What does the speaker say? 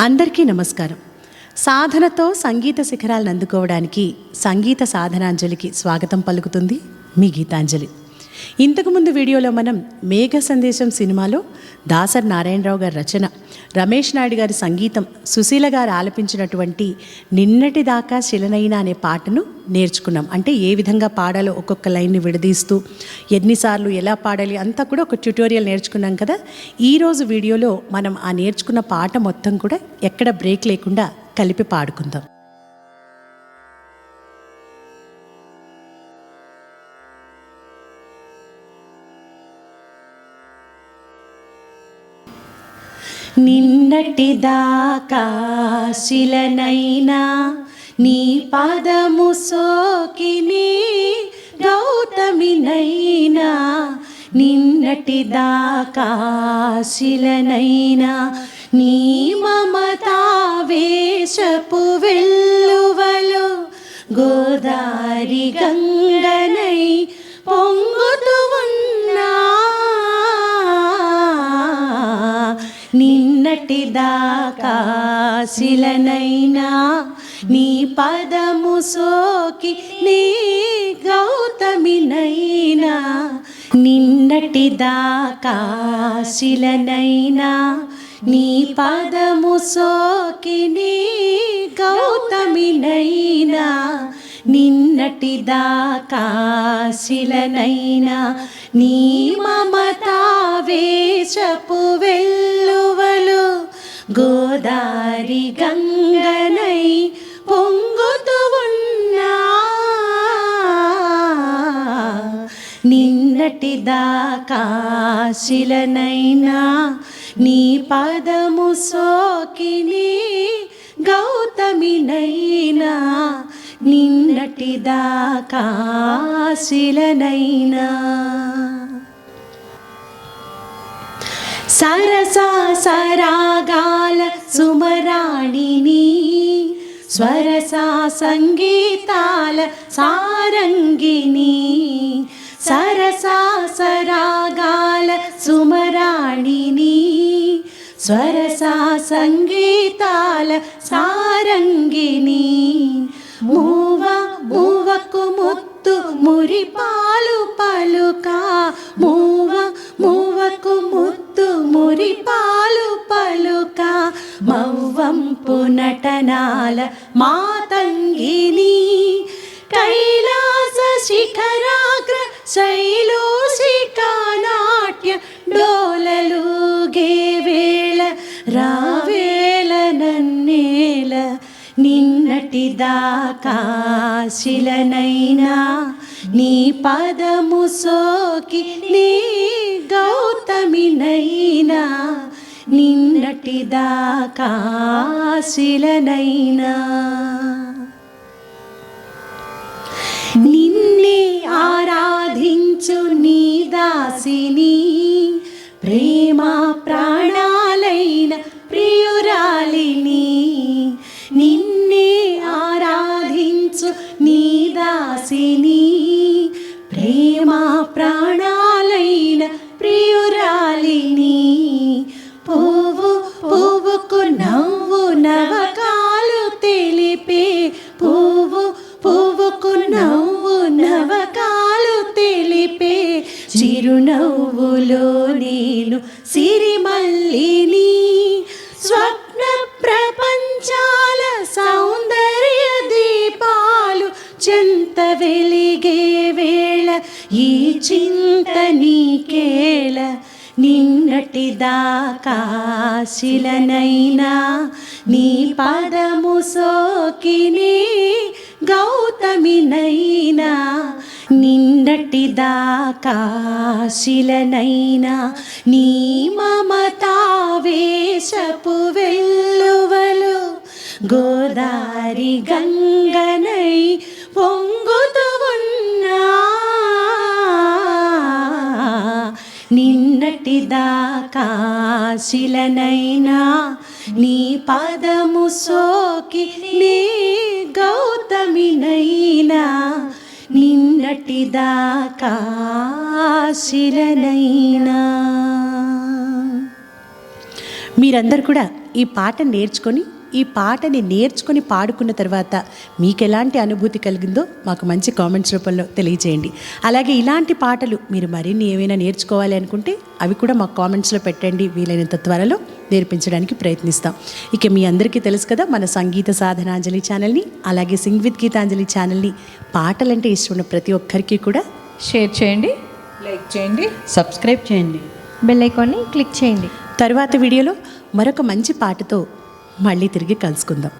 అందరికీ నమస్కారం. సాధనతో సంగీత శిఖరాలను అందుకోవడానికి సంగీత సాధనాంజలికి స్వాగతం పలుకుతుంది మీ గీతాంజలి. ఇంతకుముందు వీడియోలో మనం మేఘ సందేశం సినిమాలో దాసరి నారాయణరావు గారి రచన, రమేష్ నాయుడు గారి సంగీతం, సుశీల గారు ఆలపించినటువంటి నిన్నటి దాకా శిలనైనా అనే పాటను నేర్చుకున్నాం. అంటే ఏ విధంగా పాడాలో ఒక్కొక్క లైన్ని విడదీస్తూ ఎన్నిసార్లు ఎలా పాడాలి అంతా కూడా ఒక ట్యుటోరియల్ నేర్చుకున్నాం కదా. ఈరోజు వీడియోలో మనం ఆ నేర్చుకున్న పాట మొత్తం కూడా ఎక్కడ బ్రేక్ లేకుండా కలిపి పాడుకుందాం. నిన్నటి దాకా శిలనైనా నీ పాదము సోకిని గౌతమినైనా, నిన్నటి దాకా శిలనైనా నీ మమతా వేషపు వెల్లువలో గోదారి గంగనై పొంగుతూ ఉన్నా, నిన్నటి దాకా శిలనైనా నీ పదము సోకి నీ గౌతమినైనా, నిన్నటి దాకా శిలనైనా నీ పదము సోకి నీ గౌతమినైనా, నిన్నటి దాకా శిలనైనా నీ మమతా వేషపు వెల్లువలు గోదారి గంగనై పొంగుతూ ఉన్నా, నిన్నటి దాకా శిలనైనా నీ పదము సోకిని గౌతమినైనా, నిన్నటి దాకా శిలనైనా. సరసా సరాగాల సుమరాణిని, స్వరసా సంగీతాల సారంగిని, సరసా సరాగాల సుమరాణిని, స్వరసా సంగీతాల సారంగిని, మూవ మూవకు ముత్తు మురిపాలు పలుక, మూవ మూవకు ముత్తు మురిపాలు పలుక, మవ్వంపు నటనాల మాతంగిని, కైలాస శిఖరాగ్ర శైలోషికా నాట్య డోలలుగే వేళ రావేళ నన్నేల, నిన్నటి దాకా శిలనైనా నీ పదము సోకి నీ గౌతమినైనా, నిన్నటి దాకా శిలనైనా. నిన్నే ఆరాధించు నీ దాసిని, ప్రేమ ప్రాణాలైన ప్రియురాలిని, నిన్నే ఆరాధించు నీ దాసిని, ప్రేమ ప్రాణాలైన ప్రియురాలిని, పువ్వు పువ్వుకు నవ్వు నవకాలు తెలిపే, పువ్వు పువ్వుకు నవ్వు నవకాలు తెలిపే, చిరునవ్వులో నేను సిరిమల్లిని, స్వప్న ప్రపంచాల సౌందర్య దీపాలు చెంత వెలిగే వేళ ఈ చింత నీకేల, నిన్నటి దాకా శిలనైనా నీ పదము సోకిని గౌతమినైనా, నిన్నటి దాకా శిలనైనా నీ మమతా వేషపు వెల్లువలు గోదారి గంగనై పొంగుతూ ఉన్నా, నిన్నటి దాకా శిలనైనా నీ పదము సోకి నీ గౌతమినైనా, నిన్నటి దాకా శిలనైనా. మీరందరూ కూడా ఈ పాటను నేర్చుకొని పాడుకున్న తర్వాత మీకు ఎలాంటి అనుభూతి కలిగిందో మాకు మంచి కామెంట్స్ రూపంలో తెలియజేయండి. అలాగే ఇలాంటి పాటలు మీరు మరిన్ని ఏమైనా నేర్చుకోవాలి అనుకుంటే అవి కూడా మాకు కామెంట్స్లో పెట్టండి. వీలైనంత త్వరలో నేర్పించడానికి ప్రయత్నిస్తాం. ఇక మీ అందరికీ తెలుసు కదా మన సంగీత సాధనాంజలి ఛానల్ని, అలాగే సింగ్ విత్ గీతాంజలి ఛానల్ని పాటలంటే ఇష్టం ప్రతి ఒక్కరికి కూడా షేర్ చేయండి, లైక్ చేయండి, సబ్స్క్రైబ్ చేయండి, బెల్ ఐకాన్ని క్లిక్ చేయండి. తరువాత వీడియోలో మరొక మంచి పాటతో మళ్ళీ తిరిగి కలుసుకుందాం.